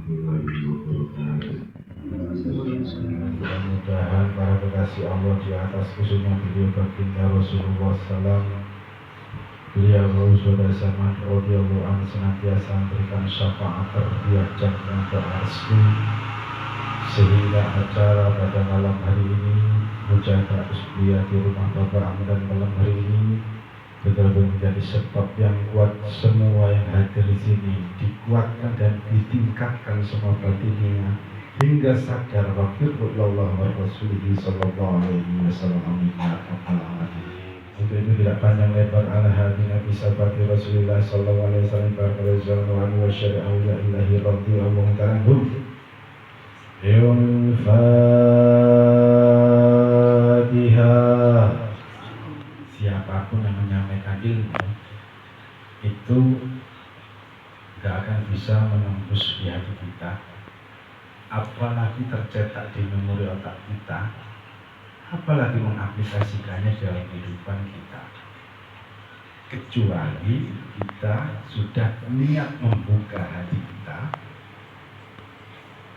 warahmatullahi wabarakatuh. Mudah-mudahan para kekasih Allah di atas khususnya beliau baginda Rasulullah SAW, beliau saudara zaman radhiyallahu anhu senantiasa memberikan syafaat terbiak jannah ba'asku, sehingga acara pada malam hari ini mujadah usbiyah di rumah Bapak Amdan malam hari ini betul-betul menjadi sebab yang kuat semua yang hadir di sini dikuatkan dan ditingkatkan semua batinnya hingga sadar wafirullah wa rasulihi sallallahu alaihi wasallam. Amin ya rabbal alamin. Untuk itu tidak panjang lebar ala hadi Nabi sabati Rasulullah sallallahu alaihi wasallam barakatuhu wa syari'ahu ya ilahi radhiyallahu ta'ala anhu. Fatihah. Siapapun yang menyampaikan ilmu itu tidak akan bisa menembus di hati kita, apalagi tercetak di memori otak kita, apalagi mengaplikasikannya dalam kehidupan kita, kecuali kita sudah niat membuka hati kita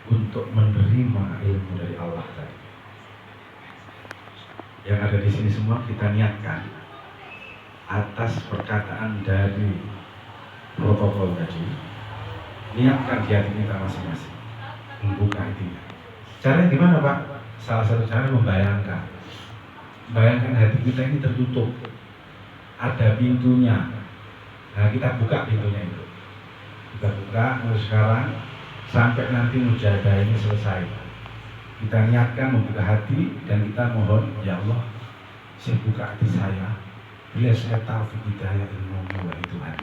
untuk menerima ilmu dari Allah tadi. Yang ada di sini semua kita niatkan atas perkataan dari protokol tadi, niatkan di hati kita masing-masing membuka hatinya. Caranya gimana Pak? Salah satu cara membayangkan. Bayangkan hati kita ini tertutup, ada pintunya. Nah kita buka pintunya itu. Kita buka mulai sekarang sampai nanti mujadah ini selesai. Kita niatkan membuka hati dan kita mohon, ya Allah, saya buka hati saya, bila saya taufik hidayah ilmu-Mu wahai Tuhan.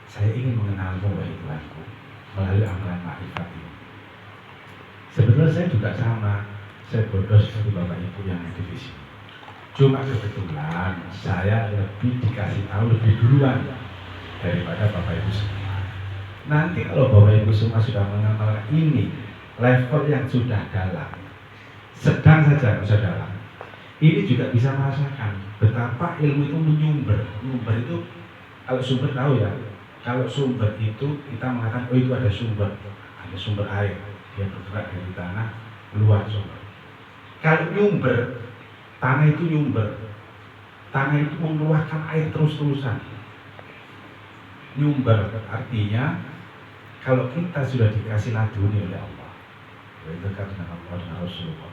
Saya ingin mengenal-Mu wahai Tuhanku melalui amalan ma'rifat ini. Sebetulnya saya juga sama, saya bodoh seperti Bapak Ibu yang ada di sini. Cuma kebetulan saya lebih dikasih tahu lebih duluan daripada Bapak Ibu semua. Nanti kalau Bapak Ibu semua sudah mengamalkan ini, level yang sudah dalam, sedang saja sudah dalam, ini juga bisa merasakan betapa ilmu itu menyumber. Menyumber itu, kalau sumber tahu ya, kalau sumber itu kita mengatakan, oh itu ada sumber air, dia bergerak dari tanah keluar sumber. Kalau nyumber, tanah itu nyumber, tanah itu mengeluarkan air terus-terusan. Nyumber artinya kalau kita sudah dikasih laduni oleh Allah, dekat dengan Allah dan Rasulullah,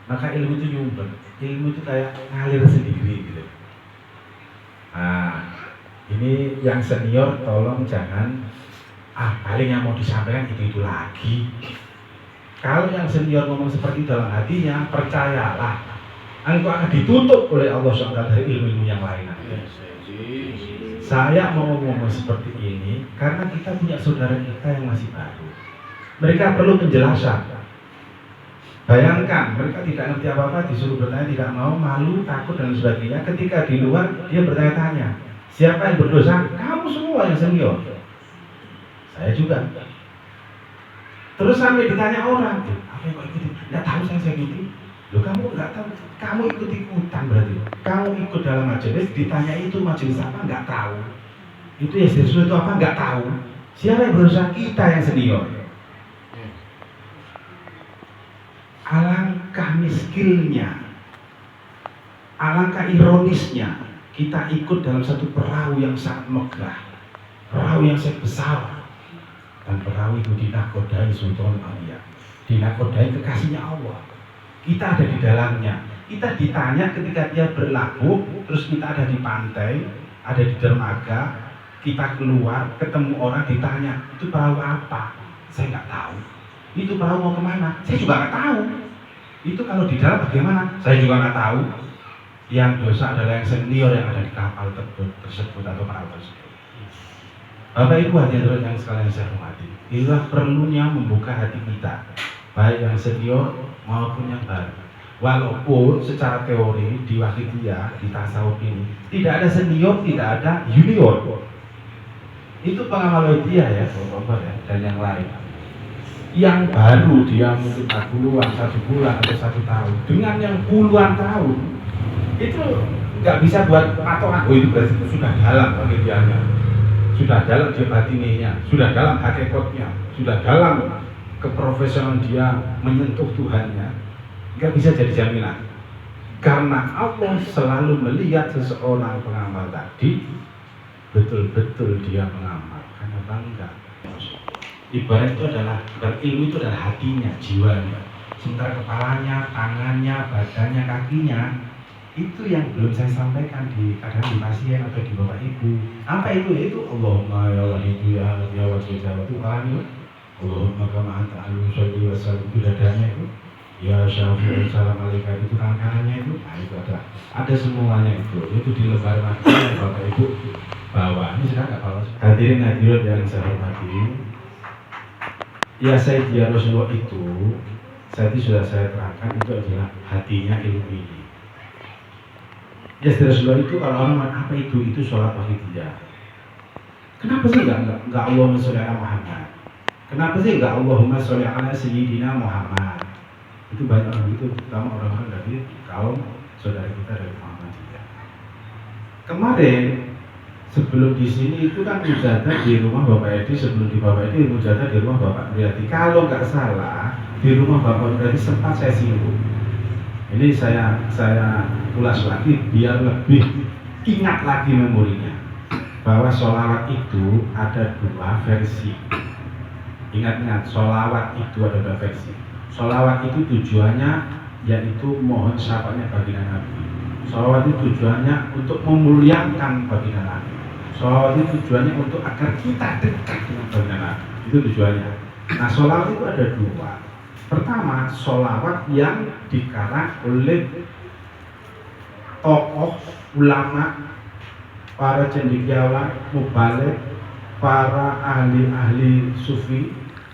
maka ilmu itu nyumber. Ilmu itu kayak ngalir sendiri gitu. Nah, ini yang senior tolong jangan paling yang mau disampaikan itu lagi. Kalau yang senior ngomong seperti dalam hatinya, percayalah engkau akan ditutup oleh Allah SWT dari ilmu-ilmu yang lain. Saya mau ngomong seperti ini karena kita punya saudara kita yang masih baru. Mereka perlu penjelasan. Bayangkan, mereka tidak ngerti apa-apa, disuruh bertanya, tidak mau, malu, takut, dan sebagainya. Ketika di luar, dia bertanya-tanya, siapa yang berdosa? Kamu semua yang senior. Saya juga. Terus sampai ditanya orang, apa yang kau ikuti? Tidak tahu saya ikuti. Loh kamu nggak tahu, kamu ikut-ikutan berarti. Kamu ikut dalam majelis, ditanya itu majelis apa? Nggak tahu. Itu ya sesuatu itu apa? Nggak tahu. Siapa yang berdosa? Kita yang senior. Alangkah miskinnya, alangkah ironisnya, kita ikut dalam satu perahu yang sangat megah, perahu yang sangat besar, dan perahu itu dinakodai Sultan Aulia, dinakodai kekasihnya Allah. Kita ada di dalamnya. Kita ditanya ketika dia berlabuh, terus kita ada di pantai, ada di dermaga, kita keluar, ketemu orang, ditanya, itu perahu apa? Saya nggak tahu. Itu perahu mau kemana? Saya juga nggak tahu. Itu kalau di dalam bagaimana? Saya juga nggak tahu. Yang dosa adalah yang senior yang ada di kapal tersebut atau perahu tersebut. Bapak Ibu hadirin yang sekalian saya hormati, inilah perlunya membuka hati kita, baik yang senior maupun yang baru. Walaupun secara teori di wakidiyah, di tasawuf ini tidak ada senior, tidak ada junior. Itu pengamal wakidiyah ya, Bapak ya, dan yang lain. Yang baru dia mungkin 40-an, 1 bulan atau 1 tahun, dengan yang puluhan tahun, itu nggak bisa buat patokan. Oh itu berarti itu sudah dalam wakidiyahnya, sudah dalam dia batininya, sudah dalam hakikatnya, sudah dalam keprofesionalan dia menyentuh Tuhannya, nggak bisa jadi jaminan. Karena Allah selalu melihat seseorang pengamal tadi betul-betul dia mengamal karena bangga. Ibarat itu adalah, ilmu itu adalah hatinya, jiwanya. Sementara kepalanya, tangannya, badannya, kakinya itu yang belum saya sampaikan kadang di pasien atau di bapak ibu. Apa itu? Itu Allahumma ya Allah itu ya wajib jawab itu paham ya. Allahumma kama anta al-musalli wa sallim, itu dadanya itu. Ya syafi'ul salam alaikum, itu tangan kanannya itu. Nah itu ada semuanya itu di lembar mati yang bapak ibu bawa. Ini sudah nggak bawa. Hadirin hadirat yang saya hormati, ya Sayyidina Rasulullah itu tadi sudah saya terangkan, itu adalah hatinya ilmu ini. Ya Rasulullah itu kalau orang apa itu sholat wahidiyah. Kenapa sih enggak Allahumma sholli ala Muhammad? Kenapa sih enggak Allahumma sholli ala Sayyidina Muhammad? Itu banyak orang itu, terutama orang-orang dari kaum saudara kita dari Muhammadiyah. Kemarin sebelum di sini itu kan mujadah di rumah Bapak Edi, sebelum di Bapak Edi mujadah di rumah Bapak Nuriyati. Kalau nggak salah di rumah Bapak Nuriyati sempat saya singgung. Ini saya ulas lagi biar lebih ingat lagi memorinya, bahwa sholawat itu ada dua versi. Ingat-ingat, sholawat itu ada dua versi. Sholawat itu tujuannya yaitu mohon syafaatnya baginda Nabi. Sholawat itu tujuannya untuk memuliakan baginda Nabi. Sholawat itu tujuannya untuk agar kita dekat dengan baginda Nabi. Itu tujuannya. Nah, sholawat itu ada dua. Pertama, sholawat yang dikarang oleh tokoh ulama, para cendekiawan, mubalik, para ahli-ahli sufi,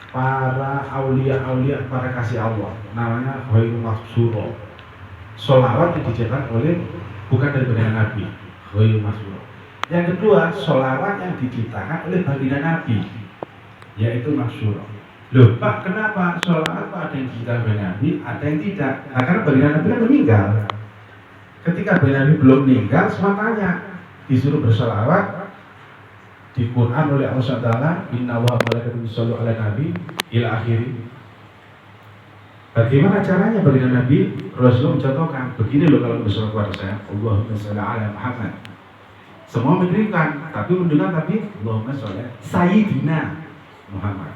para aulia-aulia, para kasih Allah. Namanya Ghairul Maksuro. Sholawat yang dicetak oleh bukan dari baginda Nabi, Ghairul Maksuro. Yang kedua, sholawat yang diciptakan oleh baginda Nabi, yaitu Maksuro. Loh Pak, kenapa sholawat Pak ada yang diciptakan oleh Nabi, ada yang tidak? Nah, karena baginda Nabi kan meninggal. Ketika baginda Nabi belum meninggal, semuanya disuruh bersholawat di Quran oleh Allah SWT, Inna wa malaikatahu yushollu ala nabi ila akhiri. Bagaimana caranya baginda Nabi? Rasulullah mencontohkan, begini loh kalau bersolawat kepada saya, Allahumma sholli ala Muhammad. Semua mendengarkan, tapi Allahumma sholli Sayyidina Muhammad.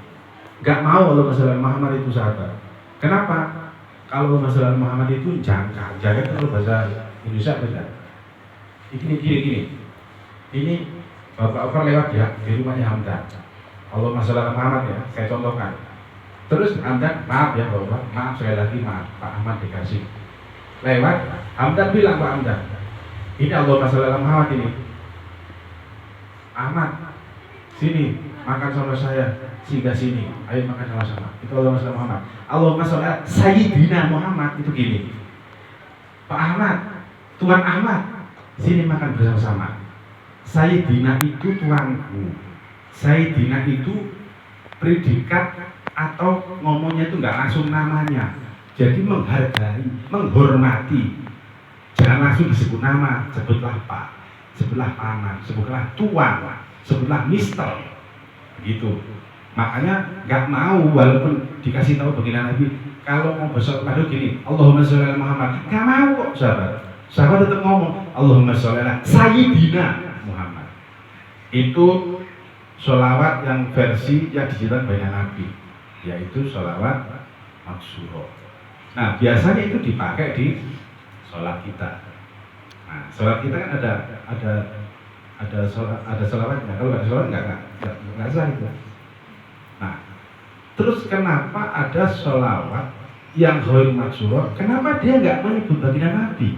Gak mau Allahumma sholli Muhammad itu sahabat. Kenapa? Kalau Allahumma sholli Muhammad itu jangka kalau bahasa Indonesia beda. Gini. Ini Bapak Over lewat ya di rumahnya Hamdan. Allahumma sholli ala Muhammad ya, saya contohkan. Terus Hamdan, maaf ya Bapak, maaf sekali lagi maaf, Pak Ahmad dikasih. Lewat, Hamdan bilang Pak Hamdan, ini Allahumma sholli ala Muhammad ini. Ahmad, sini makan sama saya, singgah sini, ayo makan sama-sama. Itu Allahumma sholli ala Muhammad. Allahumma sholli ala Sayyidina Muhammad itu gini. Pak Ahmad, Tuan Ahmad, sini makan bersama-sama. Sayyidina itu tuanku. Sayyidina itu predikat atau ngomongnya itu nggak langsung namanya. Jadi menghargai, menghormati. Jangan langsung disebut nama, sebutlah Pak, sebutlah Paman, sebutlah Tuan, sebutlah Mister. Gitu. Makanya nggak mau walaupun dikasih tahu baginda Nabi, kalau mau besok padu gini, Allahumma sholli ala Muhammad. Nggak mau kok sahabat. Sahabat tetap ngomong Allahumma sholli ala Sayyidina Muhammad. Itu sholawat yang versi yang diciptakan baginda Nabi, yaitu sholawat maksuro. Nah, biasanya itu dipakai di sholat kita. Nah, sholat kita kan ada sholawatnya. Kalau nggak ada sholawat nggak sah itu. Nah, terus kenapa ada sholawat yang ghairul maksuro? Kenapa dia nggak menyebut baginda Nabi?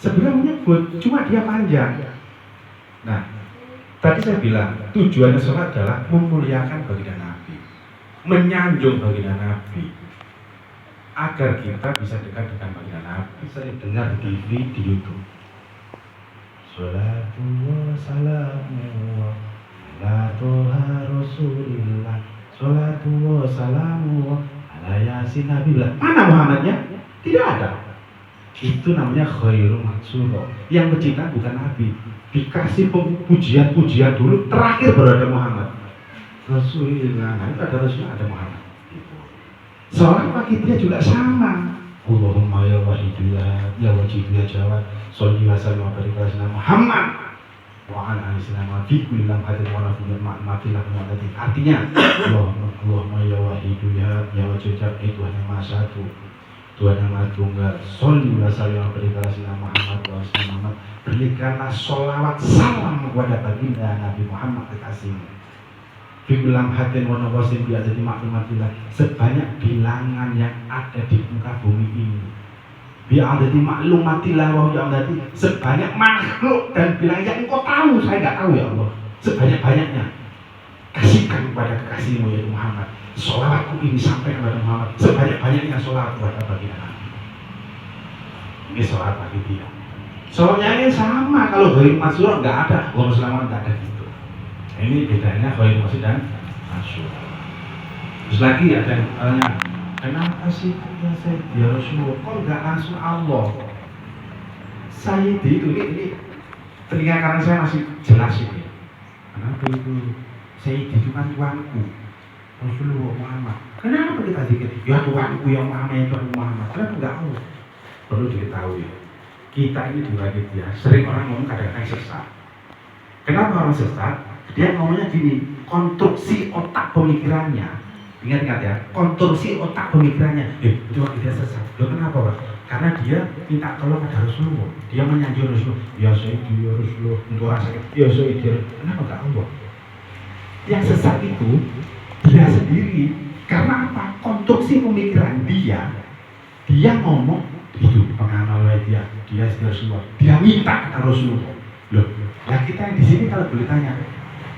Sebenarnya menyebut, cuma dia panjang. Nah, tadi saya bilang tujuannya sholat adalah memuliakan baginda Nabi, menyanjung baginda Nabi, agar kita bisa dekat dengan baginda Nabi. Saya dengar di TV, di YouTube, sholatu wa salamu ala toha rasulillah, sholatu wa salamu ala yasin Nabi. Mana Muhammadnya? Tidak ada. Itu namanya khairul maksuro. Yang menciptakan bukan Nabi. Dikasih pujian-pujian dulu, terakhir baru ada Muhammad. Rasulullah, nah itu ada Rasulullah, ada Muhammad. Gitu. Sholat bagi dia juga sama. Allahumma ya wahidu ya wajidu ya jawad sholli wa sallim wa barik ala Muhammad wa ala alihi wa fi kulli lamhatin wa nafiyyah ma'matillah mu'adati. Artinya Allahumma ya wahidu ya wajidu ya Tuhan yang maha satu, Tuhan yang maha tunggal, sholli wa sallim wa barik ala Muhammad wa ala Muhammad. Berikanlah sholawat salam kepada baginda Nabi Muhammad kekasihmu. Bilang hatin warna wasim biasa di maklumatillah sebanyak bilangan yang ada di muka bumi ini. Biar ada di maklumatillah wa yang tadi sebanyak makhluk dan bilangan yang engkau tahu, saya nggak tahu ya Allah. Sebanyak-banyaknya kasihkan kepada kekasihmu ya Muhammad. Sholawatku ini sampai kepada Muhammad. Sebanyak-banyaknya sholawat kepada baginda Nabi. Ini sholawat bagi dia. Sholawatnya ini sama. Kalau dari Masyur nggak ada, Allahumma sholli nggak ada gitu. Ini bedanya khair masjid dan masyhur. Terus lagi ada yang tanya, kenapa sih ya Rasulullah kok nggak langsung Allah? Sayyidi itu ini telinga kanan saya masih jelas ini. Kenapa itu? Sayyidi itu kan tuanku Rasulullah Muhammad. Kenapa kita dikit? Ya tuanku yang Muhammad itu Muhammad. Kenapa nggak Allah? Perlu diketahui. Kita ini dibagi dia. Sering orang ngomong kadang-kadang sesat. Kenapa orang sesat? Dia ngomongnya gini, konstruksi otak pemikirannya. Ingat-ingat ya, konstruksi otak pemikirannya. Itu dia sesat. Loh kenapa Pak? Karena dia minta tolong pada Rasulullah. Dia menyanjung Rasulullah. Ya Sayyidi ya Rasulullah, untuk rasa ya Sayyidi. Kenapa enggak Allah? Yang sesat itu dia sendiri. Karena apa? Konstruksi pemikiran dia ngomong itu pengamal dia Rasulullah. Dia minta pada Rasulullah. Loh, nah kita yang di sini kalau boleh tanya,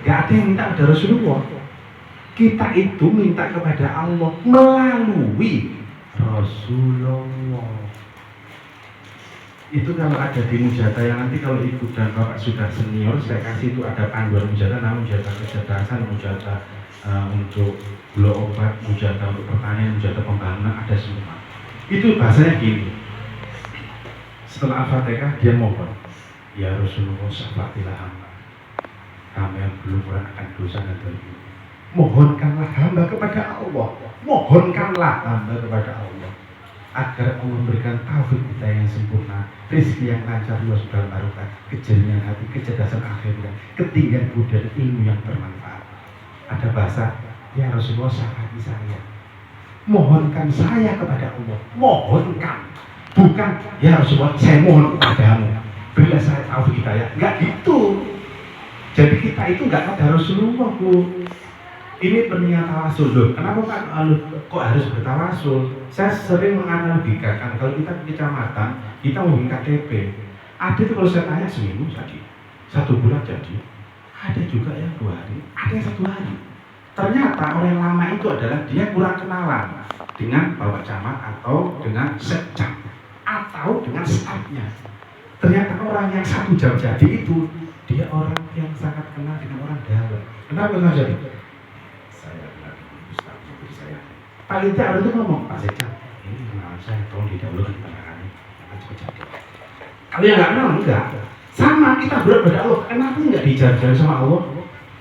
gak ada yang minta kepada Rasulullah. Kita itu minta kepada Allah melalui Rasulullah. Itu kalau ada di Mujadala nanti kalau ikut dan Bapak sudah senior, saya kasih itu ada panduan Mujadala, namun Mujadala kecerdasan, Mujadala untuk gula obat, Mujadala untuk pertanian, Mujadala pembangunan, ada semua. Itu bahasanya gini. Setelah Al-Fatihah dia mohon, ya Rasulullah syafaatilah hamba. Kami yang belum pernah akan dosa dan dolim. Mohonkanlah hamba kepada Allah. Mohonkanlah hamba kepada Allah agar Allah memberikan taufik kita yang sempurna, rezeki yang lancar, luas dalam barokah, kejernihan hati, kecerdasan akhirat, ketinggian budi dan ilmu yang bermanfaat. Ada bahasa, ya Rasulullah syafaati saya. Mohonkan saya kepada Allah. Mohonkan, bukan ya Rasulullah saya mohon kepadamu. Berilah saya taufik hidayah. Enggak gitu. Jadi kita itu enggak ada Rasulullah, Bu. Ini berniat tawasul. Loh, kenapa Pak kok harus bertawasul? Saya sering menganalogikan kalau kita ke kecamatan, kita mau bikin KTP. Ada itu kalau saya tanya seminggu jadi, 1 bulan jadi. Ada juga yang 2 hari, ada yang 1 hari. Ternyata orang yang lama itu adalah dia kurang kenalan dengan Bapak Camat atau dengan sekcam atau dengan stafnya. Ternyata orang yang 1 jam jadi itu dia orang yang sangat kenal dengan orang dalam. Kenapa kenal jadi? Saya bilang Ustaz Menteri saya. Paling tidak itu ngomong Pak Sekcam, ini kenalan saya, tolong didahulukan penanganan yang cepat jadi. Kalau yang nggak kenal enggak. Sama kita berat pada Allah. Kenapa nggak dijaga sama Allah?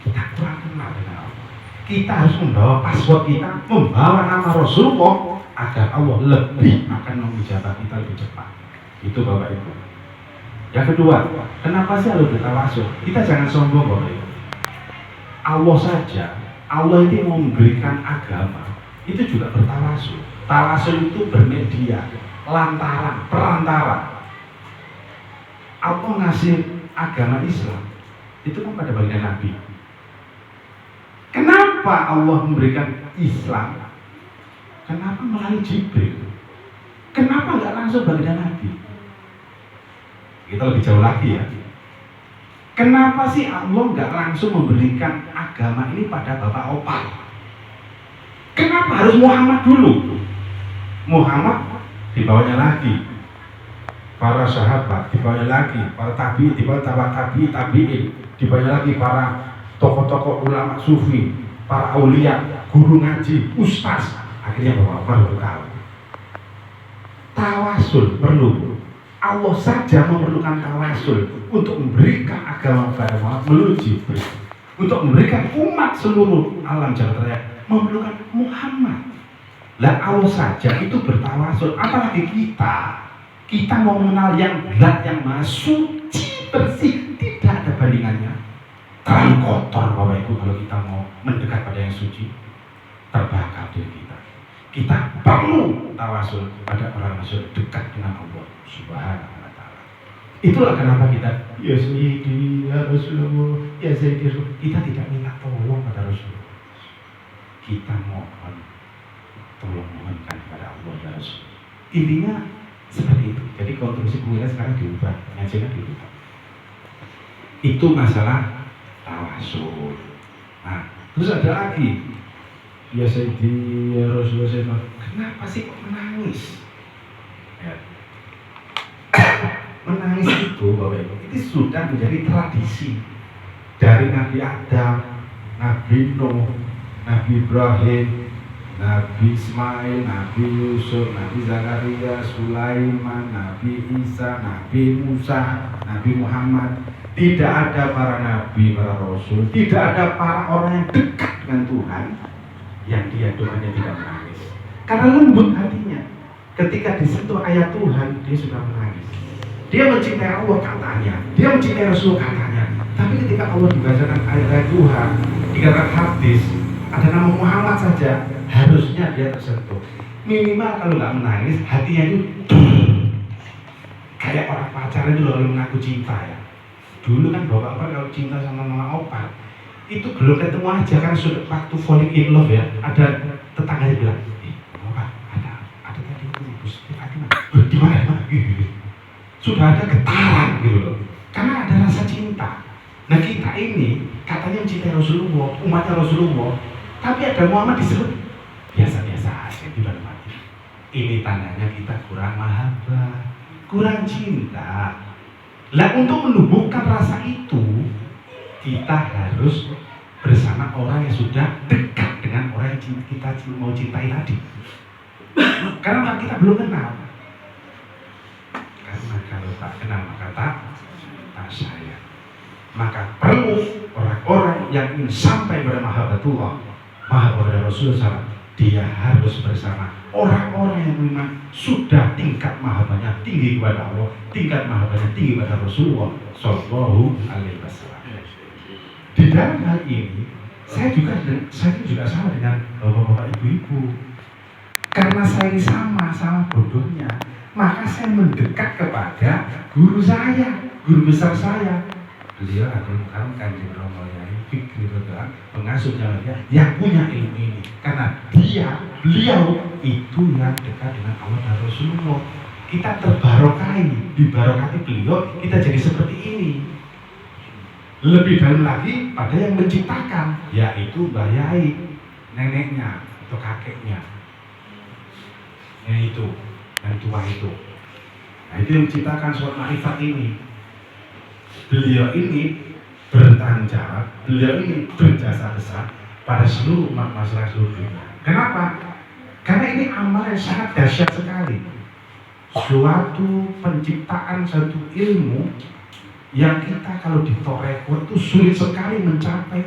Kita kurang kenal dengan Allah. Kita harus membawa password kita, membawa nama Rasulullah agar Allah lebih akan mengijabah kita lebih cepat. Itu Bapak Ibu. Yang kedua, kenapa sih harus bertawasul? Kita jangan sombong Bapak Ibu. Allah saja, Allah itu mau memberikan agama, itu juga bertawasul. Tawasul itu bermedia, lantaran, perantara. Allah ngasih agama Islam, itu kan pada bagian Nabi. Kenapa Allah memberikan Islam? Kenapa melalui Jibril? Kenapa nggak langsung bagian Nabi? Kita lebih jauh lagi ya. Kenapa sih Allah nggak langsung memberikan agama ini pada Bapak Opal? Kenapa harus Muhammad dulu? Muhammad dibawanya lagi, para sahabat dibawanya lagi, para tabi'in dibawanya tabi'in, dibawanya lagi para tokoh-tokoh ulama sufi, para aulia, guru ngaji, ustaz. Akhirnya Bapak Opal baru tahu. Tawasul perlu. Allah saja memerlukan tawasul untuk memberikan agama kepada Muhammad melalui Jibril. Untuk memberikan umat seluruh alam jagat raya memerlukan Muhammad. Lah Allah saja itu bertawasul, apalagi kita mau mengenal yang zat yang maha suci bersih, tidak ada bandingannya. Terlalu kotor Bapak Ibu kalau kita mau mendekat pada yang suci, terbakar diri kita. Kita perlu tawasul pada orang yang dekat dengan Allah Subhanahu wa Ta'ala. Itulah kenapa kita ya Sayyidi ya Rasulullah, ya Sayyidi, kita tidak minta tolong pada Rasulullah. Kita mohon tolong mohonkan kepada Allah ya Rasul. Intinya seperti itu. Jadi konstruksi pemikiran sekarang diubah, pengajian diubah. Itu masalah tawasul. Nah, terus ada lagi. Ya Sayyidi ya Rasulullah, kenapa sih kok menangis? Ya. Menangis itu Bapak Ibu, itu sudah menjadi tradisi dari Nabi Adam, Nabi Nuh, Nabi Ibrahim, Nabi Ismail, Nabi Yusuf, Nabi Zakaria, Sulaiman, Nabi Isa, Nabi Musa, Nabi Muhammad. Tidak ada para nabi, para rasul, tidak ada para orang yang dekat dengan Tuhan yang dia doanya tidak menangis. Karena lembut hatinya. Ketika disentuh ayat Tuhan, dia sudah menangis. Dia mencintai Allah katanya, dia mencintai Rasul katanya. Tapi ketika Allah dibacakan ayat Tuhan, dikatakan hadis, ada nama Muhammad saja, harusnya dia tersentuh. Minimal kalau nggak menangis, hatinya itu kayak orang pacaran itu loh, kalau mengaku cinta ya. Dulu kan bapak-bapak kalau cinta sama mama opa, itu belum ketemu aja kan sudah waktu falling in love ya. Ada tetangganya bilang, opa ada tadi itu ibu Fatimah, di mana? Sudah ada getaran gitu loh, karena ada rasa cinta. Nah kita ini katanya mencintai Rasulullah, umatnya Rasulullah, tapi ada Muhammad disebut biasa-biasa aja di dalam hati. Ini tandanya kita kurang mahabbah, kurang cinta. Lah untuk menumbuhkan rasa itu, kita harus bersama orang yang sudah dekat dengan orang yang kita mau cintai tadi. Karena kita belum kenal. Karena kalau tak kenal maka tak sayang. Maka perlu orang-orang yang ingin sampai pada mahabbatullah, mahabbat Rasulullah, dia harus bersama orang-orang yang memang sudah tingkat mahabbatnya tinggi kepada Allah, tingkat mahabbatnya tinggi kepada Rasulullah Shallallahu Alaihi Wasallam. Di dalam hal ini, saya juga sama dengan bapak-bapak ibu-ibu. Karena saya sama bodohnya, maka saya mendekat kepada guru saya, guru besar saya. Beliau adalah Kanjeng Romo Yai Fikri Roda, pengasuh Jawa yang punya ilmu ini. Karena beliau itu yang dekat dengan Allah dan Rasulullah. Kita terbarokai, dibarokati beliau, kita jadi seperti ini. Lebih dalam lagi pada yang menciptakan, yaitu Mbah Yai, neneknya atau kakeknya. Itu yang tua itu. Nah itu yang menciptakan surat Ma'rifat ini. Beliau ini bertanggung jawab, beliau ini berjasa besar pada seluruh umat masyarakat seluruh dunia. Kenapa? Karena ini amal yang sangat dahsyat sekali. Suatu penciptaan satu ilmu yang kita kalau di toreko itu sulit sekali mencapai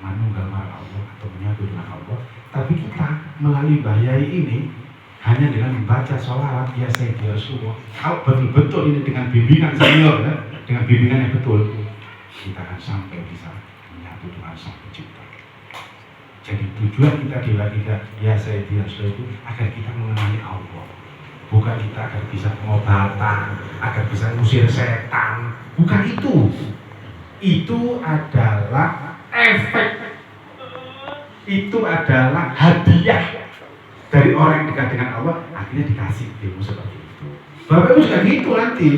manunggal Allah atau menyatu dengan Allah. Tapi kita melalui Mbah Yai ini hanya dengan membaca sholawat ya Sayyidi Rasulullah. Kalau betul-betul ini dengan bimbingan senior ya, dengan bimbingan yang betul, kita akan sampai bisa menyatu dengan Sang Pencipta. Jadi tujuan kita di kita ya Sayyidi Rasulullah itu agar kita mengenali Allah. Bukan kita agar bisa pengobatan, agar bisa ngusir setan. Bukan itu. Itu adalah efek. Itu adalah hadiah dari orang yang dekat dengan Allah, akhirnya dikasih ilmu seperti itu. Bapak Ibu juga gitu nanti.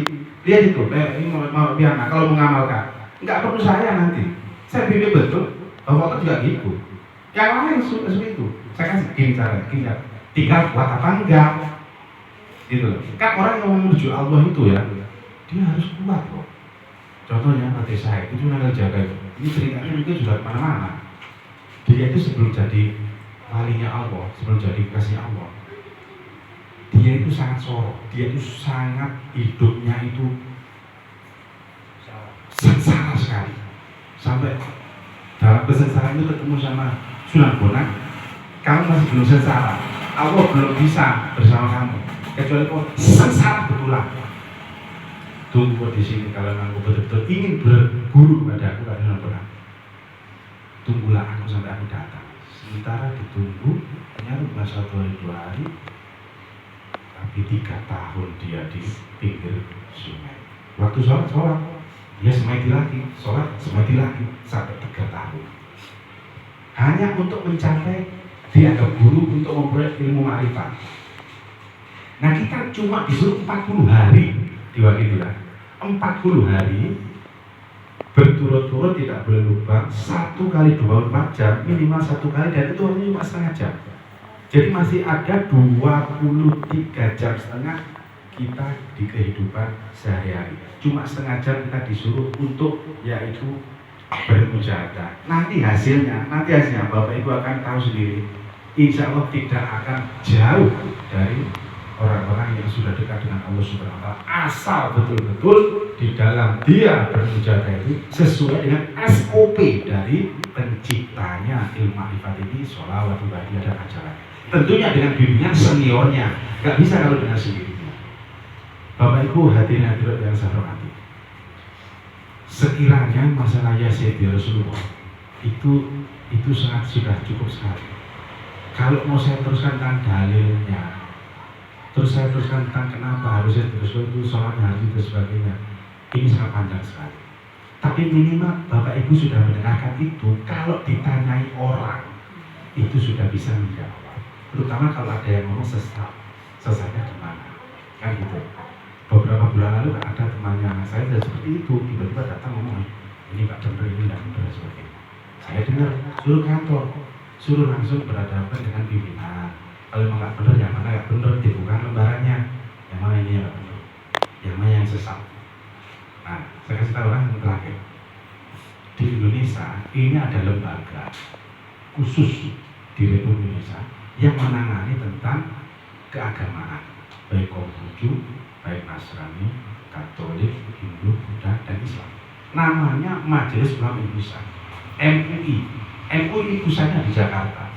Lihat itu, ini mau biar kalau mengamalkan, nggak perlu saya nanti. Saya bimbing betul. Bapak juga gitu. Yang lain seperti itu. Saya kasih gini cara, tinggal kuat apa enggak. Gitu loh. Kan orang yang menuju Allah itu ya, dia harus kuat loh. Contohnya nanti saya itu nanggal jaga itu. Ini ceritanya mungkin sudah kemana-mana. Dia itu sebelum jadi walinya Allah, sebelum jadi kasih Allah, dia itu sangat sorok, dia itu sangat hidupnya itu sengsara sekali. Sampai dalam kesengsaraan itu ketemu sama Sunan Bonang, kamu masih belum sengsara, Allah belum bisa bersama kamu kecuali kau sengsara betulan. Tunggu di sini kalau aku betul-betul ingin berguru kepada aku, kalian benar. Tunggulah aku sampai aku datang. Sementara ditunggu, ternyata bukan 1 hari 2 hari, tapi 3 tahun dia di pinggir sungai. Waktu sholat, dia semedi lagi, sholat semedi lagi sampai 3 tahun. Hanya untuk mencapai dianggap guru untuk memperoleh ilmu ma'rifat. Nah kita cuma disuruh 40 hari diwakililah 40 hari berturut-turut, tidak boleh lupa 1 kali 24 jam, minimal 1 kali, dan itu hanya cuma setengah jam. Jadi masih ada 23,5 jam kita di kehidupan sehari-hari. Cuma setengah jam kita disuruh untuk yaitu bermujahadah. Nanti hasilnya Bapak Ibu akan tahu sendiri. Insya Allah tidak akan jauh dari orang-orang yang sudah dekat dengan Allah Subhanahu wa Ta'ala, asal betul-betul di dalam dia bermujahadah itu sesuai dengan SOP dari penciptanya ilmu ma'rifat ini, sholawat, ibadah, dan ajaran. Tentunya dengan bimbingan seniornya, nggak bisa kalau dengan sendirinya. Bapak Ibu hadirin hadirat yang saya hormati, sekiranya masalah Yazid Rasulullah itu sangat sudah cukup sekali. Kalau mau saya teruskan tentang dalilnya, terus saya teruskan tentang kenapa harusnya itu sholatnya harus dan sebagainya, ini sangat panjang sekali. Tapi minimal Bapak Ibu sudah mendengarkan itu, kalau ditanyai orang itu sudah bisa menjawab. Terutama kalau ada yang ngomong sesatnya di mana, kan gitu. Beberapa bulan lalu kan ada temannya saya sudah seperti itu, tiba-tiba datang ngomong, ini Pak benar, ini tidak benar, sebagainya. Saya dengar, suruh kantor, suruh langsung berhadapan dengan pimpinan. Kalau memang nggak benar, yang mana nggak benar, dibuka lembarannya, yang mana ini yang nggak benar, yang mana yang sesat. Nah, saya kasih tahu orang yang terakhir. Di Indonesia ini ada lembaga khusus di Republik Indonesia yang menangani tentang keagamaan, baik Konghucu, baik Nasrani, Katolik, Hindu, Buddha, dan Islam. Namanya Majelis Ulama Indonesia, MUI. MUI pusatnya di Jakarta.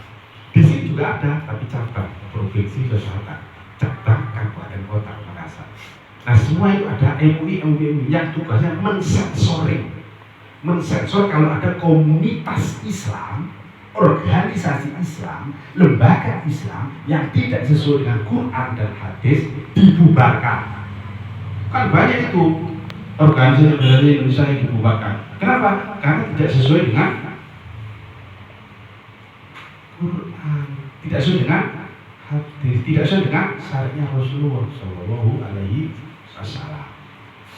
Di sini juga ada, tapi cabang provinsi ke selatan, cabang kabupaten kota Makassar. Nah semua itu ada MUI yang tugasnya mensensor kalau ada komunitas Islam, organisasi Islam, lembaga Islam yang tidak sesuai dengan Quran dan hadis, dibubarkan. Kan banyak itu organisasi Indonesia yang dibubarkan. Kenapa? Karena tidak sesuai dengan Quran, tidak sesuai dengan hadis, tidak sesuai dengan syariatnya Rasulullah Shallallahu Alaihi Wasallam.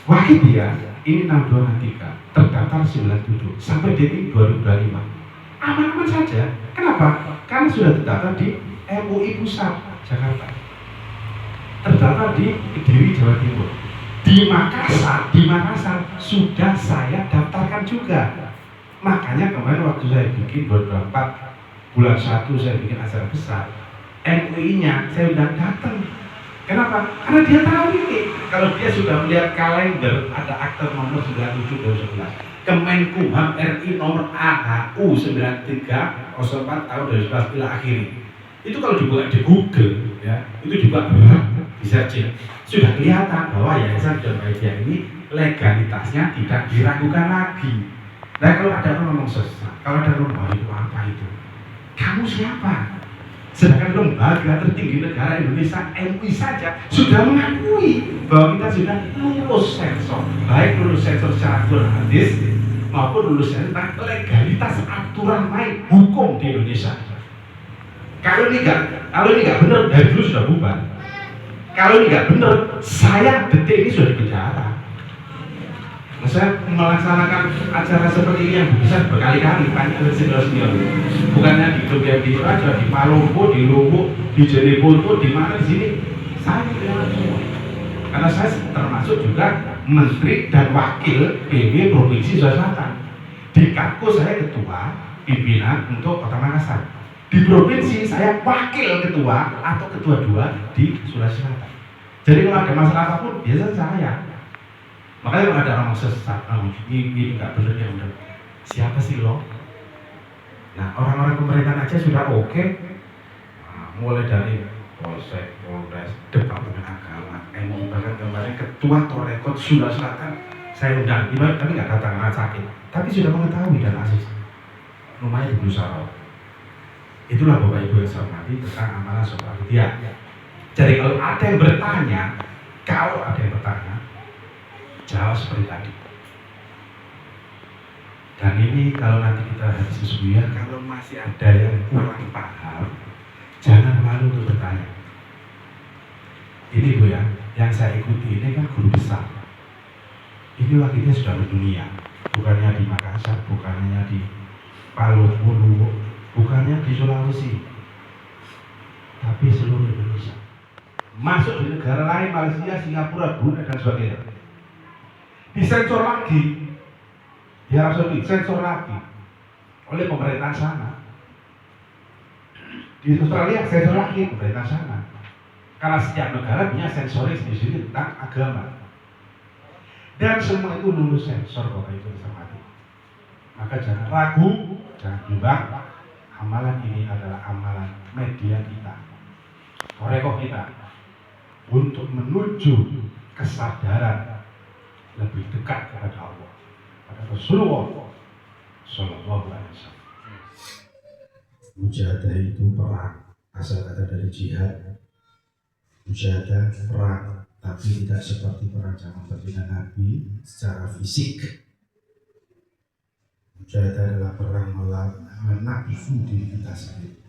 Wahidiyah ini 6263 terdaftar 97 sampai detik 2025. Aman-aman saja. Kenapa? Karena sudah terdaftar di MUI Pusat Jakarta, terdaftar di Kediri Jawa Timur, di Makassar sudah saya daftarkan juga. Makanya kemarin waktu saya bikin 2024 bulan 1 saya bikin acara besar, MUI-nya saya udah datang. Kenapa? Karena dia tahu ini. Kalau dia sudah melihat kalender, ada akte nomor 97/2011, Kemenkumham RI nomor AHU 9304 tahun 2011 ila akhiri. Itu kalau dibuka di Google, ya, itu dibuka di searching, sudah kelihatan bahwa Yayasan John Baidia ini legalitasnya tidak diragukan lagi. Nah kalau ada orang ngomong sesat, kalau ada orang itu apa itu? Kamu siapa? Sedangkan lembaga tertinggi negara Indonesia, MUI saja sudah mengakui bahwa kita sudah lulus sensor, baik lulus sensor secara Quran hadis maupun lulus sensor tentang legalitas aturan main hukum di Indonesia. Kalau ini nggak benar, dari dulu sudah bubar. Kalau ini nggak benar, saya detik ini sudah di penjara. Saya melaksanakan acara seperti ini yang bisa berkali-kali, banyak senior-senior. Bukannya di Jogja aja, di Palombo, di Lombok, di Jeneponto, di mana di sini saya tidak semua. Karena saya termasuk juga menteri dan wakil PW Provinsi Sulawesi Selatan. Di Kapko saya ketua pimpinan untuk Kota Makassar. Di provinsi saya wakil ketua atau ketua 2 di Sulawesi Selatan. Jadi kalau ada masalah apapun biasanya saya. Makanya kalau ada orang sesat, ini nggak benar ya udah. Siapa sih lo? Nah orang-orang pemerintahan aja sudah oke. Nah, mulai dari polsek, polres, departemen agama, MUI, bahkan kemarin ketua Torekot Sunda Selatan saya undang, ibarat tapi nggak datang karena sakit, tapi sudah mengetahui dan asis lumayan berusaha. Itulah Bapak Ibu yang saya hormati tentang amalan sholat dia. Jadi kalau ada yang bertanya, jawab seperti tadi. Dan ini kalau nanti kita habis kesubuhan, kalau masih ada yang kurang paham, jangan malu untuk bertanya. Ini Bu ya, yang saya ikuti ini kan guru besar. Ini wakilnya sudah mendunia, bukannya di Makassar, bukannya di Palu, bukannya di Sulawesi, tapi seluruh Indonesia. Masuk di negara lain, Malaysia, Singapura, Brunei dan sebagainya. Disensor lagi, ya Arab disensor lagi oleh pemerintah sana. Di Australia sensor lagi pemerintah sana. Karena setiap negara punya sensoris sendiri tentang agama. Dan semua itu lulus sensor Bapak Ibu hormati. Maka jangan ragu, jangan bimbang. Amalan ini adalah amalan media kita, torekoh kita, untuk menuju kesadaran lebih dekat kepada Allah, pada Rasulullah Sallallahu Alaihi Wasallam. Mujahadah itu perang, asal kata dari jihad. Mujahadah perang, tapi tidak seperti perang zaman baginda Nabi secara fisik. Mujahadah adalah perang melawan nafsu diri kita sendiri,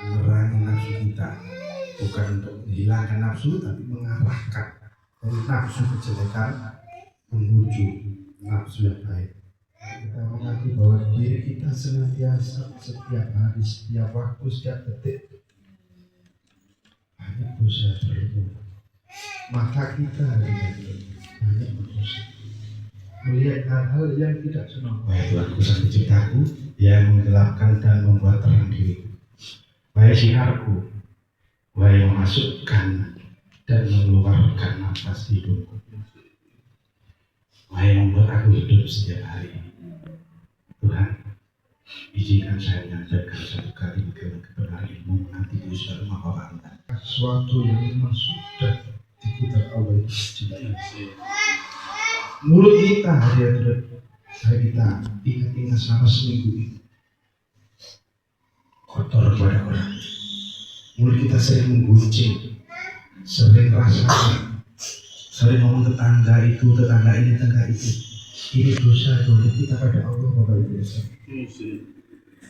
memerangi nafsu kita, bukan untuk menghilangkan nafsu, tapi mengarahkan dari nafsu kejelekan menuju nafsu yang baik. Kita mengerti bahwa diri kita senantiasa setiap hari, setiap waktu, setiap detik banyak dosa berlaku. Mata kita banyak berdosa, melihat hal-hal yang tidak senang. Wahai Tuhanku sang penciptaku yang menggelapkan dan membuat terang diriku, wahai sinarku, wahai yang memasukkan dan mengeluarkan nafas hidupku, wahai yang membuat aku hidup setiap hari. Tuhan, izinkan saya menyampaikan satu kali kebenaran ilmu nanti di usia rumah Bapak Anda. Sesuatu yang memang sudah diputar Allah itu. Mulut kita hari kita ingat-ingat selama seminggu ini kotor kepada orang. Mulut kita sering menggunjing, sering rasa, sering ngomong tetangga itu, tetangga ini, tetangga itu. Ini dosa kita pada Allah Bapak Ibu.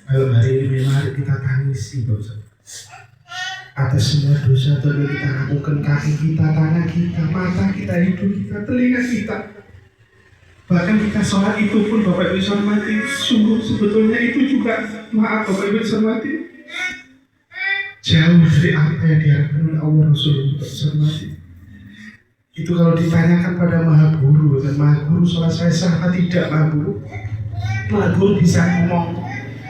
Kalau hari ini mari kita tangisi dosa atas semua dosa yang kita lakukan, kaki kita, tangan kita, mata kita, hidung kita, telinga kita. Bahkan kita sholat itu pun Bapak Ibu hormati, sungguh sebetulnya itu juga maaf Bapak Ibu hormati, jauh dari apa yang diharapkan oleh Allah Rasulullah hormati. Itu kalau ditanyakan pada Maha Guru, dan Maha Guru sholat saya sah atau tidak Maha Guru? Maha Guru bisa ngomong,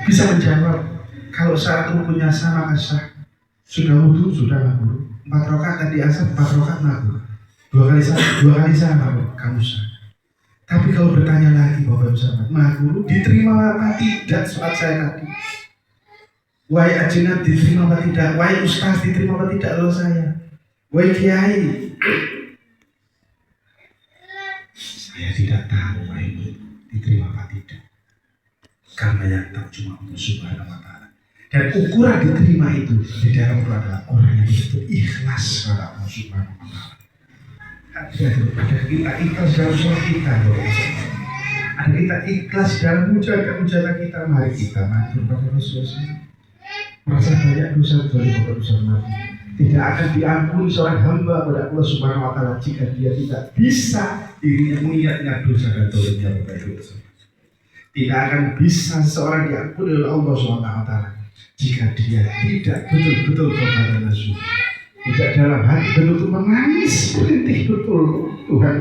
bisa menjawab. Kalau syarat rukunnya sah maka sah. Sudah wudhu, sudah Maha Guru. 4 rakaat tadi asar, 4 rakaat Maha Guru. 2 kali sah Maha Guru, kamu sah. Tapi kalau bertanya lagi Bapak Ibu sahabat, Maha Guru diterima apa tidak sholat saya tadi? Wahai ajinan diterima apa tidak? Wahai ustaz diterima apa tidak kalau saya? Wahai kiai, saya tidak tahu wahai diterima apa tidak. Karena yang tahu cuma Allah Subhanahu wa Ta'ala. Dan ukuran diterima itu di dalam itu adalah orang yang itu ikhlas pada Allah Subhanahu wa Ta'ala. Ada kita ikhlas dalam sholat kita, ada kita ikhlas dalam mujahadah kita. Mari kita matur pada Rasulullah. Merasa banyak dosa dari Bapak Dosa Nabi. Tidak akan diampuni seorang hamba pada Allah Subhanahu wa Ta'ala jika dia tidak bisa dirinya mengingat dosa dan dosa Bapak Ibu. Tidak akan bisa seorang diampuni oleh Allah Subhanahu wa Ta'ala jika dia tidak betul-betul kepada Rasul. Tidak dalam hati betul-betul menangis merintih betul Tuhan.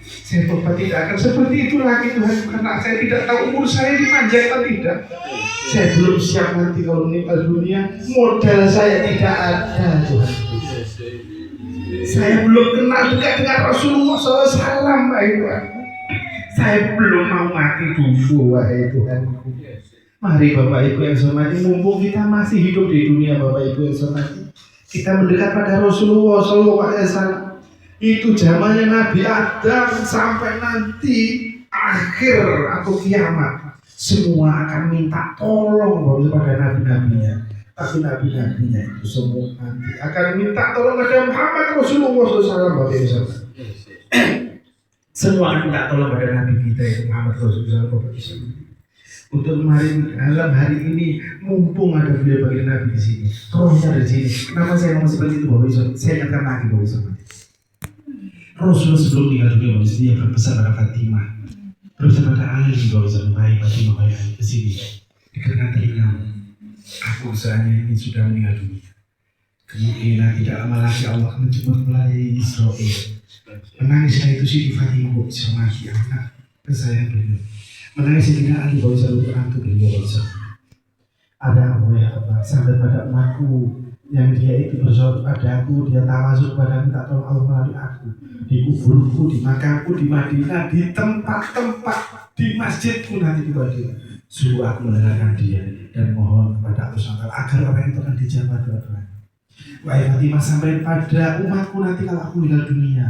Saya tobat tidak akan seperti itu lagi Tuhan, karena saya tidak tahu umur saya dipanjang atau tidak. Saya belum siap nanti kalau meninggal dunia, modal saya tidak ada Tuhan. Saya belum kenal dekat dengan Rasulullah SAW wahai Tuhan. Saya belum mau mati dulu wahai Tuhan. Mari Bapak Ibu yang saya hormati, mumpung kita masih hidup di dunia Bapak Ibu yang saya hormati, kita mendekat pada Rasulullah SAW. Itu zamannya Nabi Adam sampai nanti akhir atau kiamat, semua akan minta tolong pada nabi-nabinya. Tapi nabi-nabinya itu semua nanti akan minta tolong pada Muhammad Rasulullah SAW Bapak Ibu SAW. Semua akan minta tolong pada nabi kita itu Muhammad Rasulullah SAW. Untuk malam hari ini mumpung ada beliau bagi Nabi di sini, rohnya ada di sini. Kenapa saya ngomong seperti itu Bapak Ibu? Saya ingatkan lagi Bapak Ibu. Rasulullah sebelum meninggal dunia Bapak Ibu, dia berpesan pada Fatimah, berpesan pada Ali Bapak Ibu, baik Fatimah baik Ali ke sini. Dikenakan telingamu, aku usahanya ini sudah meninggal dunia. Kemungkinan tidak lama lagi Allah akan menjemput melalui Israel. Menangislah itu Siti Fatimah Bapak Ibu mati anak kesayangan beliau. Menangis tidak lagi Bapak Ibu untuk antu beliau Bapak Ibu. Ada apa ya Allah sampai pada umatku yang dia itu bersoal pada aku, dia tawasul pada aku, tak tahu Allah melalui aku di kuburku, di makamku, di Madinah, di tempat-tempat, di masjidku nanti di Madinah. Suruh aku mendengarkan dia dan mohon kepada Allah SWT agar orang itu akan dijawab doa-doa. Wahai Fatimah, sampai pada umatku nanti kalau aku meninggal dunia,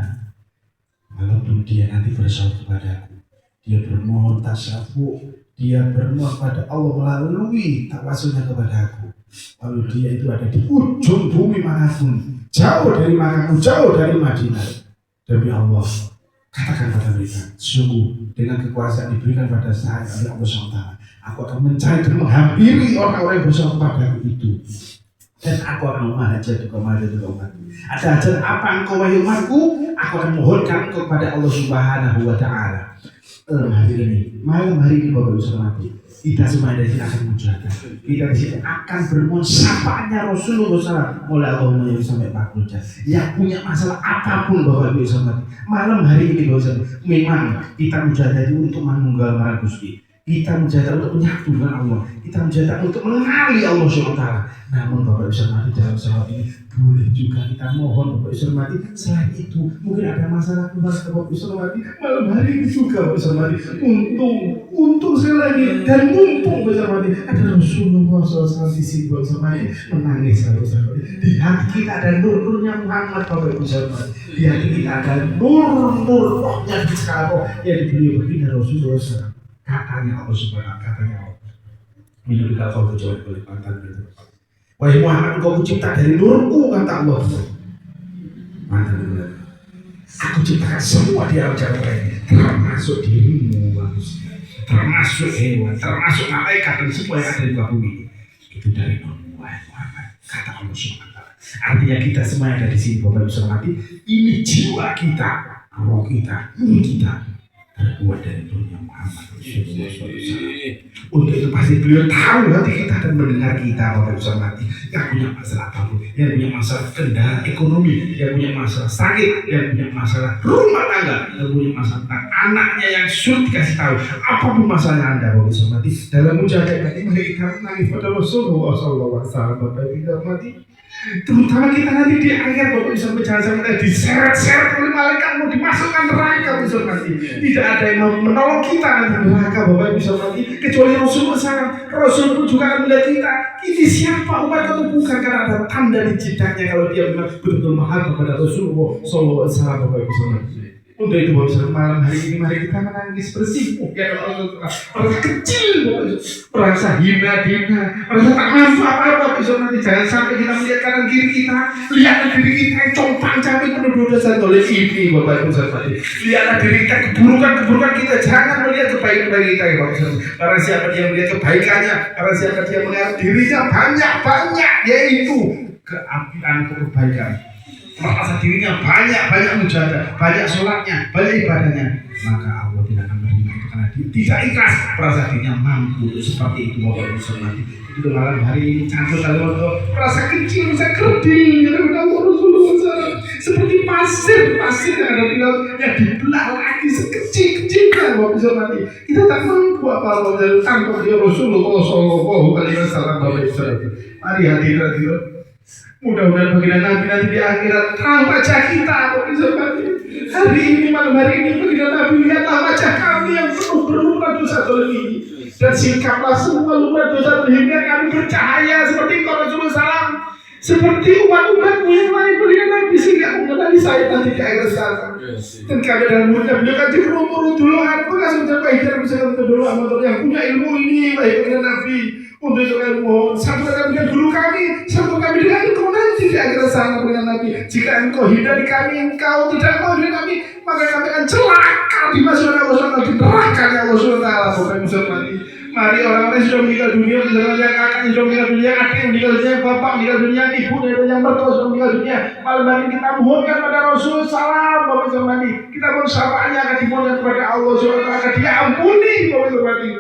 walaupun dia nanti bersoal kepada aku, dia bermohon tasyafu, dia bermohon pada Allah melalui tawasulnya kepada aku. Lalu dia itu ada di ujung bumi manapun, jauh dari Makkah, jauh dari Madinah. Demi Allah, katakan pada mereka, sungguh dengan kekuasaan diberikan pada saya oleh Allah SWT, aku akan mencari dan menghampiri orang-orang yang bersoal kepada aku itu. Dan aku akan menghajat kepada umatku. Ada hajat apa engkau wahai umatku? Aku akan mohonkan kepada Allah Subhanahu Wa Taala. Malam hari ini Bapak Ibu hormati, kita semua dari sini akan menjaga. Kita di sini akan bermohon syafaatnya Rasulullah SAW mulai Allahumma yang sampai 40 jam. Yang punya masalah apapun Bapak Ibu hormati, malam hari ini Bapak Ibu, memang kita menjaga itu untuk menunggal marah Gusti. Kita menjaga untuk menyatu dengan Allah. Kita menjaga untuk mengenali Allah SWT. Namun Bapak Ibu hormati dalam sholat ini boleh juga kita mohon Bapak Ibu hormati. Selain itu mungkin ada masalah keluarga Bapak Ibu hormati. Malam hari ini juga Bapak Ibu hormati. Untung sekali lagi dan mumpung Bapak Ibu hormati ada Rasulullah SAW di sini Bapak Ibu hormati menangis Bapak Ibu hormati. Di hati kita ada nur-nurnya Muhammad Bapak Ibu hormati. Di hati kita ada nur-nur rohnya di sekarang yang beliau berbina Rasulullah SAW. Katanya Allah Subhanahu, katanya Allah. Minum kau kecuali oleh pantan itu. Wahai Muhammad, engkau kucipta dari nurku, kata Allah. Mantan. Aku ciptakan semua di alam jalan ini, termasuk dirimu manusia, termasuk hewan, termasuk malaikat dan semua yang ada di muka bumi. Itu dari nurmu, wahai Muhammad, kata Allah Subhanahu. Artinya kita semua yang ada di sini, Bapak Ibu hormati, ini jiwa kita, roh kita, ini kita. Terbuat dari nurnya Muhammad Rasulullah SAW. Untuk itu pasti beliau tahu hati kita dan mendengar kita Bapak Ibu hormati. Yang punya masalah apapun, yang punya masalah kendaraan ekonomi, yang punya masalah sakit, yang punya masalah rumah tangga, yang punya masalah tentang anaknya yang sulit dikasih tahu. Apapun masalahnya Anda Bapak Ibu hormati, dalam mujahadah ini kita menangis pada Rasulullah SAW Bapak Ibu hormati. Terutama kita nanti di akhir Bapak bisa berjalan kita diseret-seret oleh malaikat mau dimasukkan neraka bisa mati. Tidak ada yang menolong kita nanti neraka Bapak bisa mati kecuali Rasulullah SAW. Rasul pun juga akan melihat kita. Ini siapa umat atau bukan karena ada tanda di jidatnya kalau dia benar betul mahal kepada Rasulullah SAW Bapak bisa mati. Untuk itu Bapak malam hari ini mari kita menangis bersih ya Allah. Merasa kecil merasa hina, merasa tak mampu apa-apa bisa nanti jangan sampai kita melihat kanan kiri kita, lihatlah diri kita yang compang-camping penuh dosa oleh ini Bapak Ibu hormati. Lihatlah diri kita keburukan kita, jangan melihat kebaikan kita ya Bapak Ibu. Karena siapa dia melihat kebaikannya, karena siapa dia melihat dirinya banyak yaitu keapian kebaikan. Merasa dirinya banyak mujahadah, banyak sholatnya, banyak ibadahnya, maka Allah tidak akan menerima itu karena dia tidak ikhlas merasa dirinya mampu seperti itu Bapak Ibu hormati. Itu malam hari ini cantik kali merasa kecil, merasa kerdil, Rasulullah SAW seperti pasir yang ada di laut yang dibelah lagi sekecil-kecilnya Bapak Ibu hormati. Kita tak mampu apa-apa tanpa dia Rasulullah SAW Bapak Ibu hormati. Mari hadirin. Mudah-mudahan baginda Nabi nanti di akhirat terang wajah kita Bapak Ibu hormati. Hari ini malam hari ini baginda Nabi lihatlah wajah kami yang penuh berlumur dosa dolim ini. dan sikaplah semua lupa dosa sehingga kami bercahaya seperti Engkau Rasulullah SAW, seperti umat-umatmu yang lain berikan Nabi sehingga mengenali saya nanti di akhir zaman. Dan kami dalam mulia beliau kan dikurung-kurung dulu pengasuh dan baiknya misalkan kedua amat yang punya ilmu ini baik dengan Nabi untuk itu kami mohon satu kami dengan guru kami, satu kami dengan engkau nanti di akhir zaman dengan Nabi. Jika engkau hindari kami, engkau tidak mau hindari kami, maka kami akan celaka di masa Allah SWT, di neraka Allah SWT. Bapak Ibu mati. Mari orang-orang sudah meninggal dunia, misalnya kakak sudah meninggal dunia, adik yang meninggal dunia, bapak meninggal dunia, ibu yang mertua sudah meninggal dunia. Malam hari kita mohonkan pada Rasul salam, Bapak Ibu mati. Kita mohon syafaatnya akan dimohonkan kepada Allah SWT, akan diampuni, Bapak Ibu mati.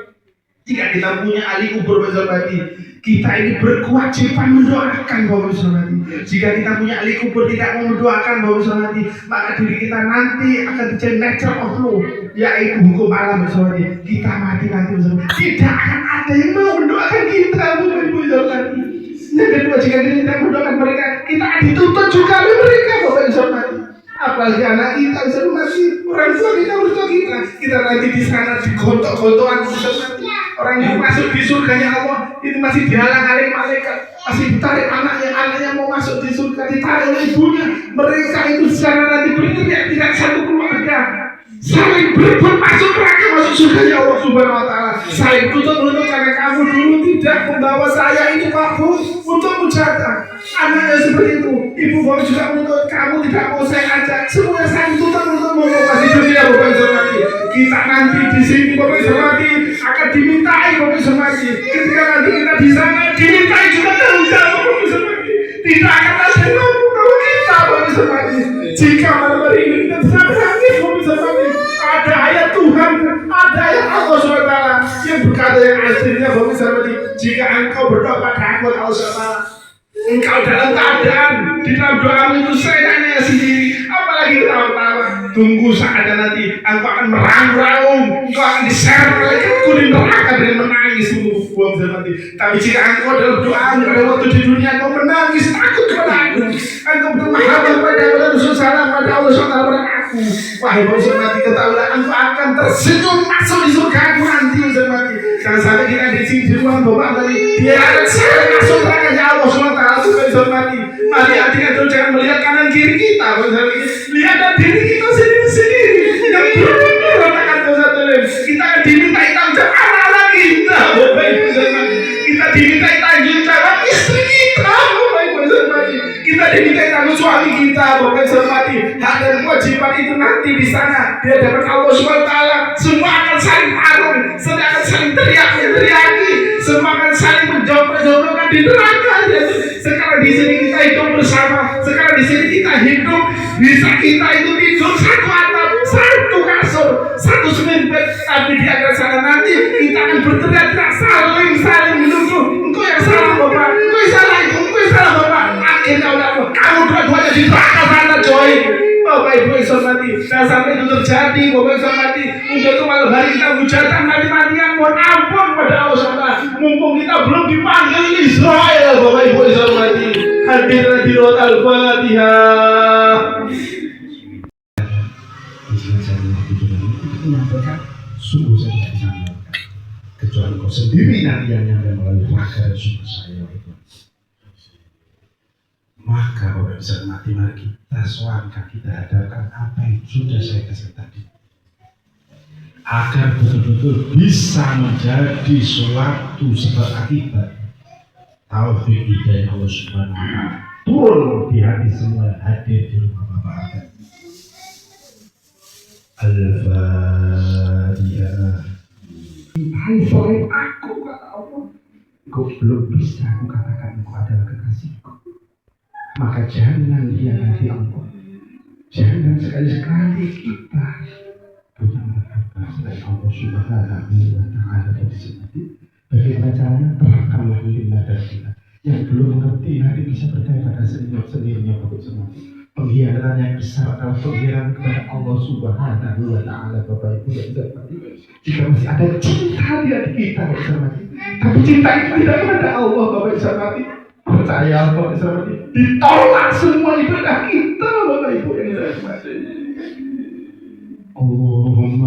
Jika kita punya ahli kubur, Bapak Ibu mati, kita ini berkewajiban mendoakan, Bapak Ibu mati. Jika kita punya ahli kubur tidak mau mendoakan, Bapak Ibu mati, maka diri kita nanti akan dijadi nature of law, yaitu hukum alam, Bapak Ibu mati. Kita mati nanti, tidak akan ada yang mau mendoakan kita, Bapak Ibu mati. Yang kedua, jika kita tidak mendoakan mereka, kita akan dituntut juga oleh mereka, Bapak Ibu mati. Apalagi anak kita bisa mati, orang tua kita, mertua kita nanti di sana digontok-gontokan, orang yang masuk di surganya Allah itu masih dihalang-halangi malaikat, masih ditarik anaknya mau masuk di surga, ditarik oleh ibunya. Mereka itu secara nanti berteriak tidak satu keluarga, saling berebut masuk neraka, masuk surganya Allah Subhanahu Wa Taala, saling tuntut karena kamu dulu tidak membawa saya ini Pak Bu untuk mujahadah. Anaknya seperti itu, ibu bapak juga menuntut kamu tidak mau saya ajak, semua saling tuntut mau kasih dunia Bapak Ibu mati. Kita nanti di sini Bapak Ibu mati akan dimintai Bapak Ibu mati. Ketika nanti kita di sana dimintai juga tanggung jawab Bapak Ibu mati. Tidak akan ada yang ngomong kita Bapak Ibu mati. Jika malam hari ini kita bisa berangkat Bapak Ibu mati, ada ayat Tuhan, ada ayat Allah SWT yang berkata yang aslinya Bapak Ibu mati. Jika engkau berdoa pada aku Allah SWT, engkau dalam keadaan di dalam doamu itu seenaknya sendiri, apalagi ketawa-tawa. Tunggu saatnya nanti engkau akan meraung-raung, engkau akan diseret malaikat kuning neraka dan menangis buang mati. Tapi jika engkau dalam doamu pada waktu di dunia engkau menangis takut kepada aku, engkau bermahabbah pada Allah Rasul salam pada Allah SWT pada aku, wahai Bapak mati, ketahuilah engkau akan tersenyum masuk di surga aku nanti mati. Jangan sampai kita di sini di ruang Bapak tadi dia akan seret masuk nerakanya Allah SWT. Mati. Mari hatinya terus jangan melihat kanan kiri kita, lihat dan diri kita sendiri yang belum melakukan dosa telim. Kita akan dimintai tanggung jawab anak-anak kita, Bapak Ibu mati. Kita dimintai tanggung jawab istri kita, Bapak Ibu mati. Kita dimintai tanggung suami kita, Bapak Ibu mati. Hak dan kewajiban itu nanti di sana di hadapan Allah SWT. Semua akan saling tarung, semua akan saling teriaki, semua akan saling menjawab-jawabkan di neraka. Sekarang di sini kita hidup bersama, sekarang di sini kita hidup, bisa kita itu tidur satu atap, satu kasur, satu selimut. Tapi di akhir sana nanti kita akan berteriak-teriak, saling menuduh. Engkau yang salah Bapak, engkau yang salah Ibu, engkau yang salah Bapak. Akhirnya udah kamu dua-duanya di neraka sana coy. Bapak Ibu yang mati, dan sampai itu terjadi Bapak Ibu mati. Untuk itu malam hari kita hujatan mati-matian, mohon ampun pada Allah SWT. Mumpung kita belum dipanggil Israel, Bapak Ibu yang mati. Hadir hadirat al-Fatihah. Izinkan saya menyampaikan, sungguh saya tidak bisa menyampaikan, kecuali kau sendiri nanti yang nyampe melalui raga dan sumber saya itu. Maka Bapak bisa mati, mari kita suarakan, kita hadapkan apa yang sudah saya kasih tadi, agar betul-betul bisa menjadi suatu sebab akibat taufik hidayah Allah Subhanahu wa Ta'ala turun di hati semua yang hadir di rumah Bapak Akan. Al-Fatihah. Selain aku kata Allah, kau belum bisa aku katakan engkau adalah kekasihku. Maka jangan hianati Allah. Jangan sekali-sekali kita punya mengharapkan selain Allah Subhanahu wa Ta'ala. Bagaimana caranya? Terangkanlah lillah dan lillah. Yang belum mengerti nanti bisa bertanya pada sendirinya Bapak semua. Pengkhianatan yang besar adalah pengkhianatan kepada Allah Subhanahu wa Ta'ala. Bapak Ibu yang terhormat, jika masih ada cinta di hati kita Bapak semua, tapi cinta itu tidak kepada Allah Bapak semua, percaya Bapak semua, ditolak semua ibadah kita Bapak Ibu yang terhormat. اللهم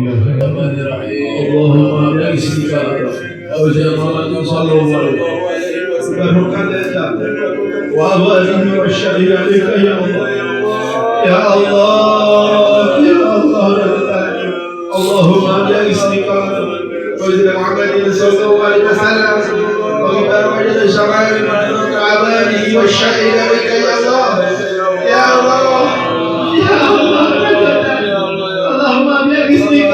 يا الرحمن الرحيم اللهم باسمك أوجه محمد صلى الله عليه وسلم بركاتك وأبوابه والشهيد عليك يا الله يا الله يا الله اللهم باسمك أوجه محمد صلى الله عليه وسلم وبركاته شرائع وأبوابه والشهيد عليك يا الله يا الله يا الله اللهم باسمك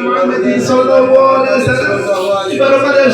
محمد صلى الله عليه وسلم بركاته